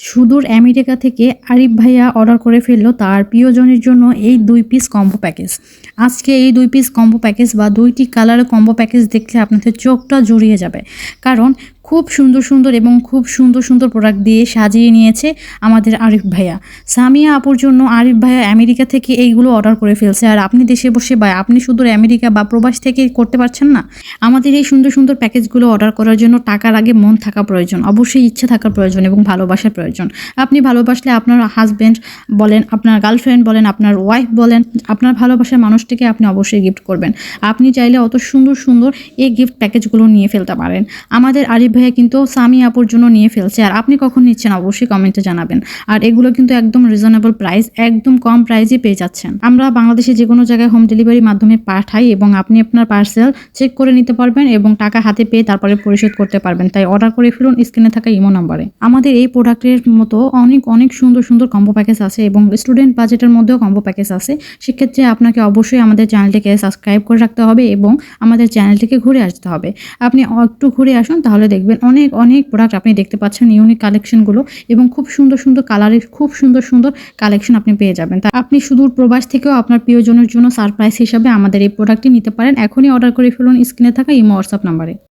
সুদূর আমেরিকা থেকে আরিফ ভাইয়া অর্ডার করে ফেললো তার প্রিয়জনের জন্য এই 2 পিস কম্বো প্যাকেজ। আজকে এই 2 পিস কম্বো প্যাকেজ বা 2টি কালারের কম্বো প্যাকেজ দেখলে আপনাদের চোখটা জুড়িয়ে যাবে, কারণ খুব সুন্দর সুন্দর এবং খুব সুন্দর সুন্দর প্রোডাক্ট দিয়ে সাজিয়ে নিয়েছে আমাদের আরিফ ভাইয়া। সামিয়া আপুর জন্য আরিফ ভাইয়া আমেরিকা থেকে এইগুলো অর্ডার করে ফেলছে, আর আপনি দেশে বসে বা আপনি শুধু আমেরিকা বা প্রবাস থেকে করতে পারছেন না। আমাদের এই সুন্দর সুন্দর প্যাকেজগুলো অর্ডার করার জন্য টাকার আগে মন থাকা প্রয়োজন, অবশ্যই ইচ্ছা থাকার প্রয়োজন এবং ভালোবাসার প্রয়োজন। আপনি ভালোবাসলে আপনার হাজব্যান্ড বলেন, আপনার গার্লফ্রেন্ড বলেন, আপনার ওয়াইফ বলেন, আপনার ভালোবাসার মানুষটিকে আপনি অবশ্যই গিফট করবেন। আপনি চাইলে অত সুন্দর সুন্দর এই গিফট প্যাকেজগুলো নিয়ে ফেলতে পারেন। আমাদের আরিফ ভাইয়া কিন্তু সামিয়া আপুর জন্য নিয়ে ফেলছে, আর আপনি কখন নিচ্ছেন অবশ্যই কমেন্টে জানাবেন। আর এগুলো কিন্তু একদম রিজনেবল প্রাইস, একদম কম প্রাইসে পেয়ে যাচ্ছেন। আমরা বাংলাদেশে যে কোনো জায়গায় হোম ডেলিভারির মাধ্যমে পাঠাই এবং আপনি আপনার পার্সেল চেক করে নিতে পারবেন এবং টাকা হাতে পেয়ে তারপরে পরিশোধ করতে পারবেন। তাই অর্ডার করে ফেলুন স্ক্রিনে থাকা ইমো নাম্বারে। আমাদের এই প্রোডাক্টের মতো অনেক অনেক সুন্দর সুন্দর কম্বো প্যাকেজ আছে এবং স্টুডেন্ট বাজেটের মধ্যেও কম্বো প্যাকেজ আছে। সেক্ষেত্রে আপনাকে অবশ্যই আমাদের চ্যানেলটিকে সাবস্ক্রাইব করে রাখতে হবে এবং আমাদের চ্যানেলটিকে ঘুরে আসতে হবে। আপনি একটু ঘুরে আসুন, তাহলে দেখবেন অনেক অনেক প্রোডাক্ট আপনি দেখতে পাচ্ছেন, ইউনিক কালেকশনগুলো এবং খুব সুন্দর সুন্দর কালারের খুব সুন্দর সুন্দর কালেকশন আপনি পেয়ে যাবেন। তা আপনি সুদূর প্রবাস থেকেও আপনার প্রিয়জনের জন্য সারপ্রাইজ হিসাবে আমাদের এই প্রোডাক্টটি নিতে পারেন। এখনই অর্ডার করে ফেলুন স্ক্রিনে থাকা ইমো হোয়াটসঅ্যাপ নাম্বারে।